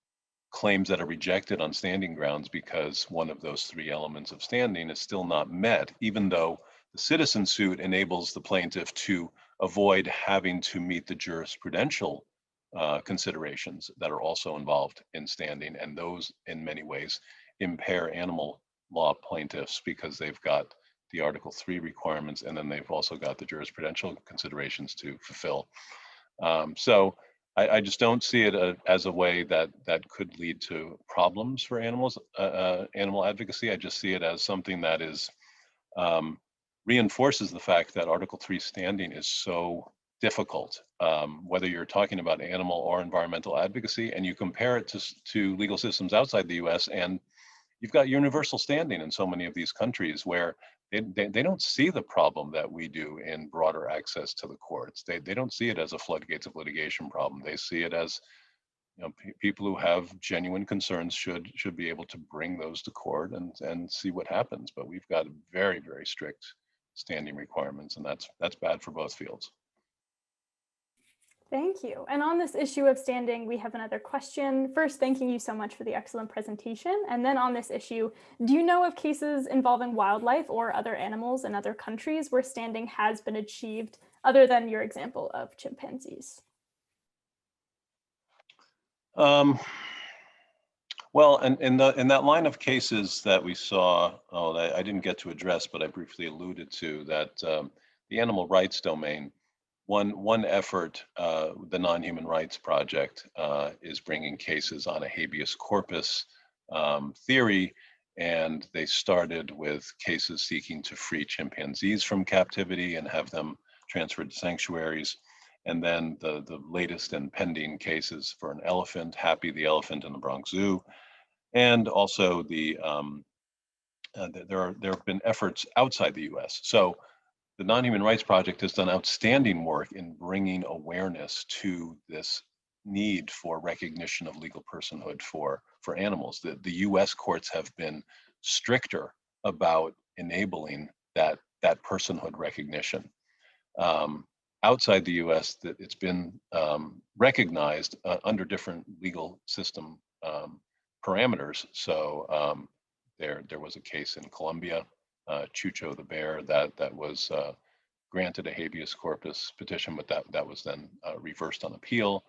claims that are rejected on standing grounds because one of those three elements of standing is still not met, even though the citizen suit enables the plaintiff to avoid having to meet the jurisprudential considerations that are also involved in standing. And those, in many ways, impair animal law plaintiffs because they've got the Article 3 requirements, and then they've also got the jurisprudential considerations to fulfill. So I just don't see it as a way that could lead to problems for animals, animal advocacy. I just see it as something that is reinforces the fact that Article 3 standing is so difficult, whether you're talking about animal or environmental advocacy, and you compare it to legal systems outside the US, and you've got universal standing in so many of these countries where they don't see the problem that we do in broader access to the courts. They don't see it as a floodgates of litigation problem. They see it as, people who have genuine concerns should be able to bring those to court and see what happens. But we've got very, very strict standing requirements, and that's bad for both fields. Thank you. And on this issue of standing, we have another question. First, thanking you so much for the excellent presentation. And then on this issue, do you know of cases involving wildlife or other animals in other countries where standing has been achieved, other than your example of chimpanzees? Well, in that line of cases that we saw, that I didn't get to address, but I briefly alluded to, that the animal rights domain, one effort, the Non-Human Rights Project, is bringing cases on a habeas corpus theory, and they started with cases seeking to free chimpanzees from captivity and have them transferred to sanctuaries. And then the latest and pending cases for an elephant, Happy the elephant in the Bronx Zoo, and also there have been efforts outside the U.S. So the Non-Human Rights Project has done outstanding work in bringing awareness to this need for recognition of legal personhood for animals. The U.S. courts have been stricter about enabling that personhood recognition. Outside the U.S., it's been recognized under different legal system parameters. So there was a case in Colombia, Chucho the bear, that was granted a habeas corpus petition, but that was then reversed on appeal.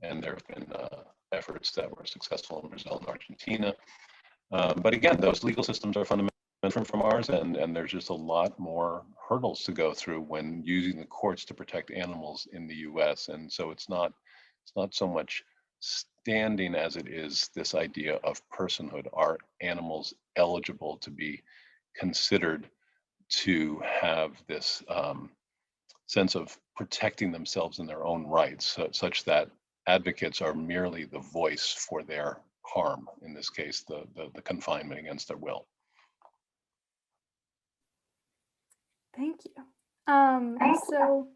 And there have been efforts that were successful in Brazil and Argentina. But again, those legal systems are fundamentally different from ours, and there's just a lot more hurdles to go through when using the courts to protect animals in the U.S. And so it's not so much standing as it is this idea of personhood. Are animals eligible to be considered to have this sense of protecting themselves in their own rights, such that advocates are merely the voice for their harm, in this case, the confinement against their will. Thank you. So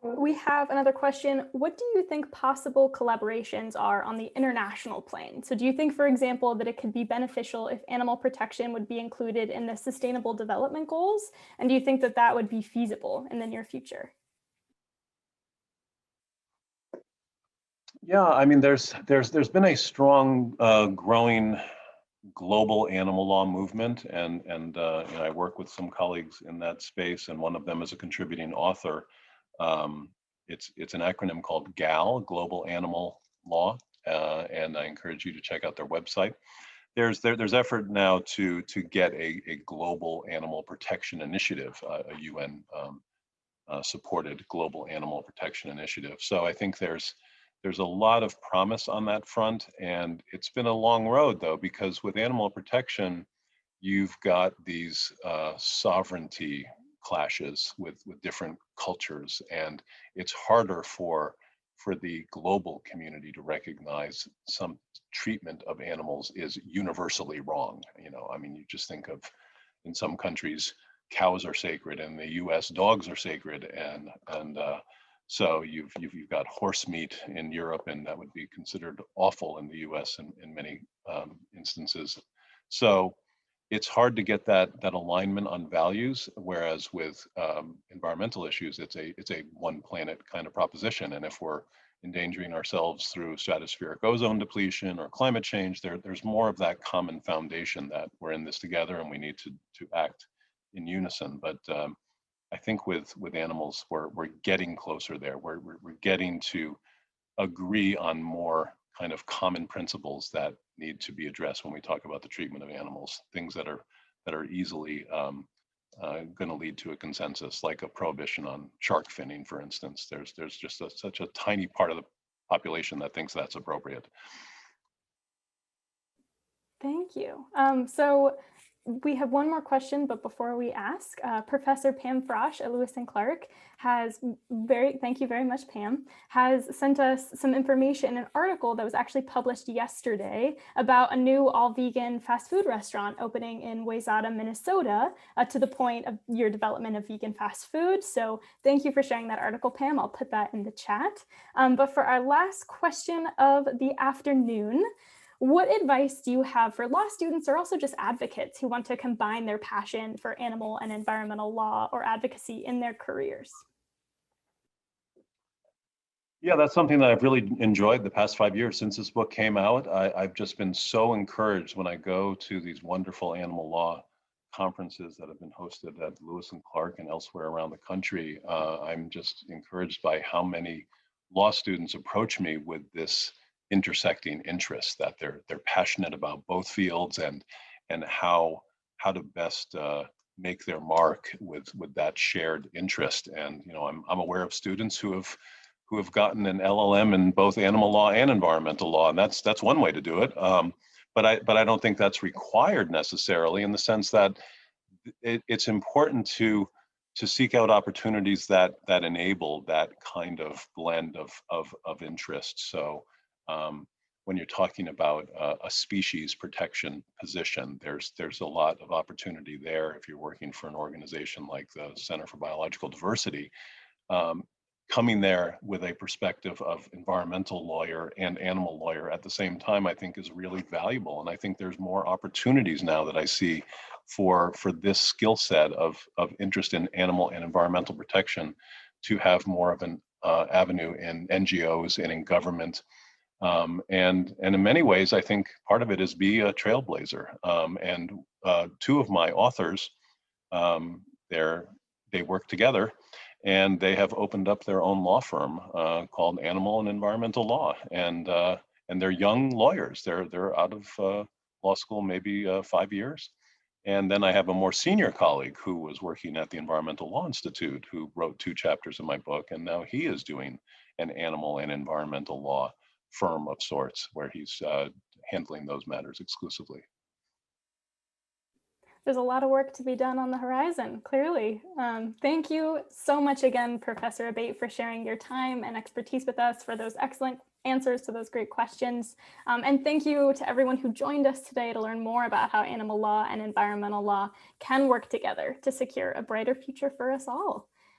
we have another question. What do you think possible collaborations are on the international plane? So do you think, for example, that it could be beneficial if animal protection would be included in the Sustainable Development Goals? And do you think that that would be feasible in the near future? Yeah, I mean, there's been a strong growing global animal law movement, and I work with some colleagues in that space, and one of them is a contributing author. It's an acronym called GAL, Global Animal Law, and I encourage you to check out their website. There's effort now to get a global animal protection initiative, a UN supported global animal protection initiative. So I think there's a lot of promise on that front, and it's been a long road though, because with animal protection, you've got these sovereignty clashes with different cultures, and it's harder for the global community to recognize some treatment of animals is universally wrong. I mean, you just think of, in some countries, cows are sacred, and the U.S. dogs are sacred, and so you've got horse meat in Europe, and that would be considered awful in the U.S. in many instances. So it's hard to get that alignment on values, whereas with environmental issues, it's a one planet kind of proposition. And if we're endangering ourselves through stratospheric ozone depletion or climate change, there's more of that common foundation that we're in this together and we need to act in unison. But I think with animals, we're getting closer there. We're getting to agree on more kind of common principles that need to be addressed when we talk about the treatment of animals, things that are easily going to lead to a consensus, like a prohibition on shark finning, for instance. There's just such a tiny part of the population that thinks that's appropriate. Thank you. So we have one more question, but before we ask, Professor Pam Frosch at Lewis and Clark thank you very much, Pam, has sent us some information, an article that was actually published yesterday about a new all-vegan fast food restaurant opening in Wayzata, Minnesota, to the point of your development of vegan fast food. So thank you for sharing that article, Pam. I'll put that in the chat. But for our last question of the afternoon, what advice do you have for law students or also just advocates who want to combine their passion for animal and environmental law or advocacy in their careers? Yeah, that's something that I've really enjoyed the past 5 years since this book came out. I've just been so encouraged when I go to these wonderful animal law conferences that have been hosted at Lewis and Clark and elsewhere around the country. I'm just encouraged by how many law students approach me with this intersecting interests, that they're passionate about both fields and how to best make their mark with that shared interest. And I'm aware of students who have gotten an LLM in both animal law and environmental law, and that's one way to do it. But I don't think that's required necessarily, in the sense that it's important to seek out opportunities that enable that kind of blend of interest. So when you're talking about a species protection position, there's a lot of opportunity there if you're working for an organization like the Center for Biological Diversity. Coming there with a perspective of environmental lawyer and animal lawyer at the same time, I think is really valuable. And I think there's more opportunities now that I see for this skill set of interest in animal and environmental protection to have more of an avenue in NGOs and in government. And in many ways, I think part of it is be a trailblazer. And two of my authors, they work together, and they have opened up their own law firm called Animal and Environmental Law, and they're young lawyers. They're out of law school maybe 5 years, and then I have a more senior colleague who was working at the Environmental Law Institute, who wrote 2 chapters of my book, and now he is doing an animal and environmental law firm of sorts, where he's handling those matters exclusively. There's a lot of work to be done on the horizon, clearly. Thank you so much again, Professor Abate, for sharing your time and expertise with us, for those excellent answers to those great questions. And thank you to everyone who joined us today to learn more about how animal law and environmental law can work together to secure a brighter future for us all.